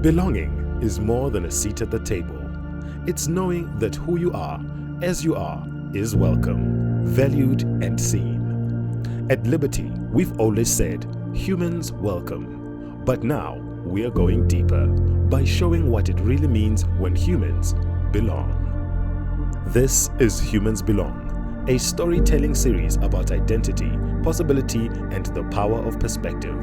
Belonging is more than a seat at the table. It's knowing that who you are, as you are, is welcome, valued, and seen. At Liberty, we've always said, humans welcome. But now, we are going deeper by showing what it really means when humans belong. This is Humans Belong, a storytelling series about identity, possibility, and the power of perspective.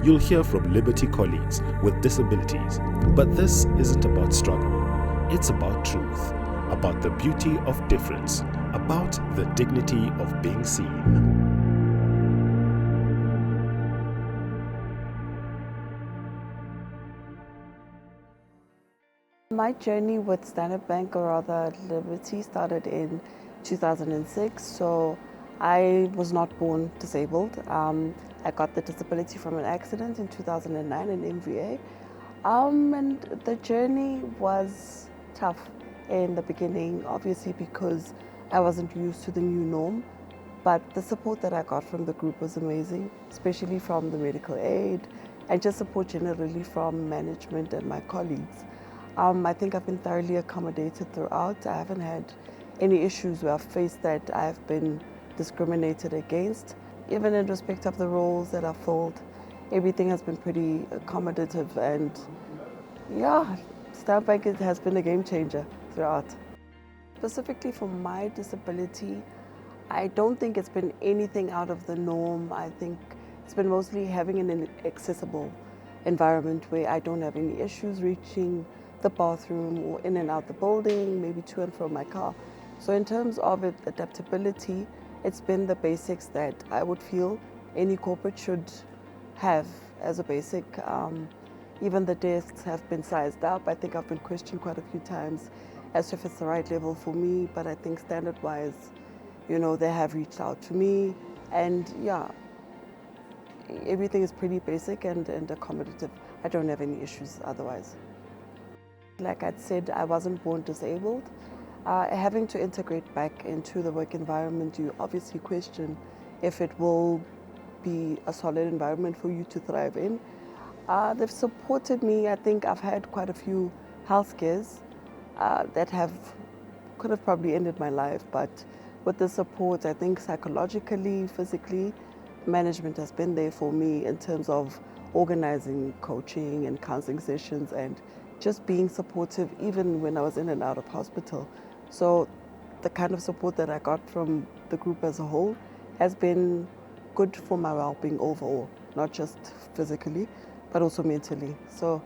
You'll hear from Liberty colleagues with disabilities, but this isn't about struggle. It's about truth, about the beauty of difference, about the dignity of being seen. My journey with Standard Bank, or rather Liberty, started in 2006. So I was not born disabled. I got the disability from an accident in 2009 in MVA. And the journey was tough in the beginning, obviously because I wasn't used to the new norm. But the support that I got from the group was amazing, especially from the medical aid and just support generally from management and my colleagues. I think I've been thoroughly accommodated throughout. I haven't had any issues where I've faced that I've been discriminated against. Even in respect of the roles that I've filled, everything has been pretty accommodative, and yeah, Standard Bank has been a game changer throughout. Specifically for my disability, I don't think it's been anything out of the norm. I think it's been mostly having an accessible environment where I don't have any issues reaching the bathroom or in and out the building, maybe to and from my car. So in terms of adaptability, it's been the basics that I would feel any corporate should have as a basic. Even the desks have been sized up. I think I've been questioned quite a few times as to if it's the right level for me, but I think standard-wise, they have reached out to me, and yeah, everything is pretty basic and accommodative. I don't have any issues otherwise. Like I'd said, I wasn't born disabled. Having to integrate back into the work environment, you obviously question if it will be a solid environment for you to thrive in. They've supported me. I think I've had quite a few health scares that could have probably ended my life, but with the support, I think psychologically, physically, management has been there for me in terms of organizing coaching and counseling sessions and just being supportive even when I was in and out of hospital. So the kind of support that I got from the group as a whole has been good for my well-being overall, not just physically, but also mentally. So,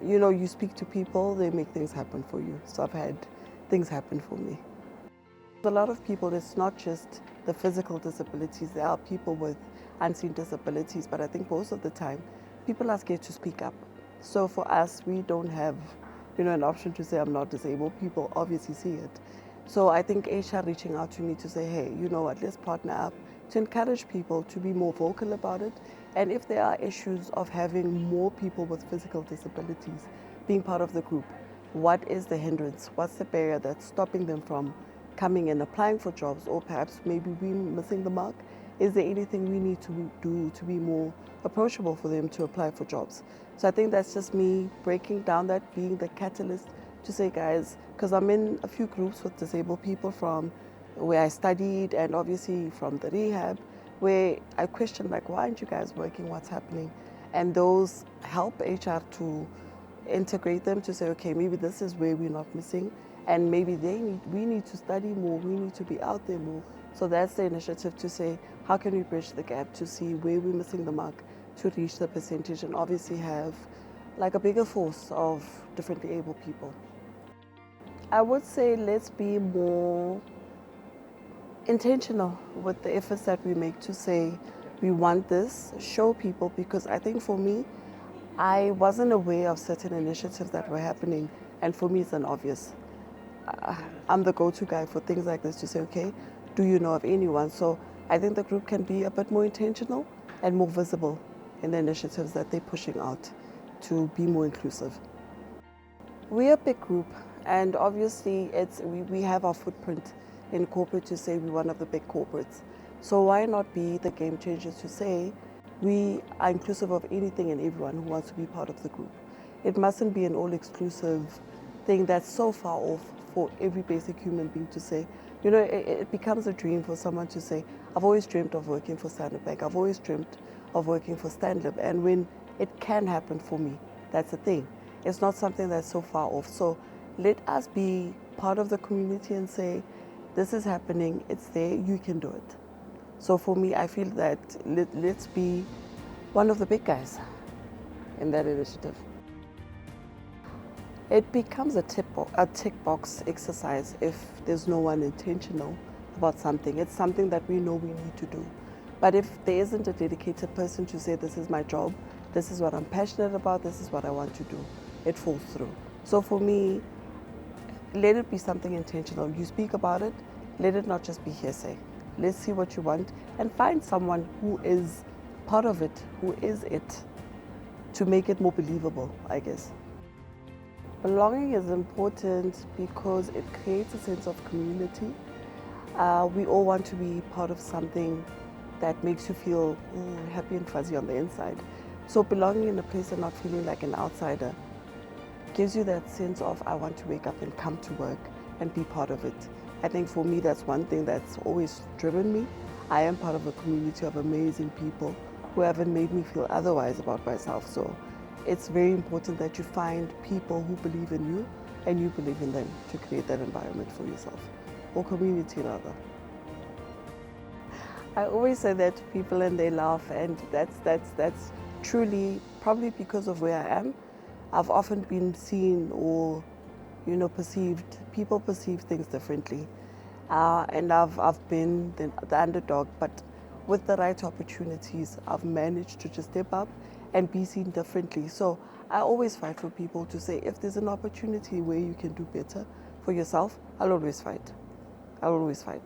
you speak to people, they make things happen for you. So I've had things happen for me. A lot of people, it's not just the physical disabilities, there are people with unseen disabilities, but I think most of the time, people are scared to speak up. So for us, we don't have, an option to say I'm not disabled. People obviously see it. So I think HR reaching out to me to say, hey, you know what, let's partner up to encourage people to be more vocal about it. And if there are issues of having more people with physical disabilities being part of the group, what is the hindrance? What's the barrier that's stopping them from coming and applying for jobs, or perhaps maybe we're missing the mark? Is there anything we need to do to be more approachable for them to apply for jobs? So I think that's just me breaking down that, being the catalyst to say, guys, because I'm in a few groups with disabled people from where I studied and obviously from the rehab, where I question, like, why aren't you guys working? What's happening? And those help HR to integrate them to say, okay, maybe this is where we're not missing, and maybe we need to study more, we need to be out there more. So that's the initiative to say, how can we bridge the gap to see where we're missing the mark to reach the percentage and obviously have like a bigger force of differently able people. I would say let's be more intentional with the efforts that we make to say we want this, show people, because I think for me, I wasn't aware of certain initiatives that were happening, and for me it's an obvious. I'm the go-to guy for things like this to say, okay, do you know of anyone? So I think the group can be a bit more intentional and more visible in the initiatives that they're pushing out to be more inclusive. We're a big group, and obviously we have our footprint in corporate to say we're one of the big corporates. So why not be the game changers to say we are inclusive of anything and everyone who wants to be part of the group? It mustn't be an all-exclusive thing that's so far off for every basic human being to say. It becomes a dream for someone to say, I've always dreamt of working for Standard Bank. I've always dreamt of working for Stanlib. And when it can happen for me, that's the thing. It's not something that's so far off. So let us be part of the community and say, this is happening, it's there, you can do it. So for me, I feel that let's be one of the big guys in that initiative. It becomes a tick box exercise if there's no one intentional about something. It's something that we know we need to do. But if there isn't a dedicated person to say, this is my job, this is what I'm passionate about, this is what I want to do, it falls through. So for me, let it be something intentional. You speak about it, let it not just be hearsay. Let's see what you want and find someone who is part of it, who is it, to make it more believable, I guess. Belonging is important because it creates a sense of community. We all want to be part of something that makes you feel happy and fuzzy on the inside. So belonging in a place and not feeling like an outsider gives you that sense of, I want to wake up and come to work and be part of it. I think for me, that's one thing that's always driven me. I am part of a community of amazing people who haven't made me feel otherwise about myself. So it's very important that you find people who believe in you and you believe in them to create that environment for yourself, or community rather. I always say that to people and they laugh, and that's truly probably because of where I am. I've often been seen or perceived, people perceive things differently. And I've been the underdog, but with the right opportunities, I've managed to just step up and be seen differently. So I always fight for people to say, if there's an opportunity where you can do better for yourself, I'll always fight. I'll always fight.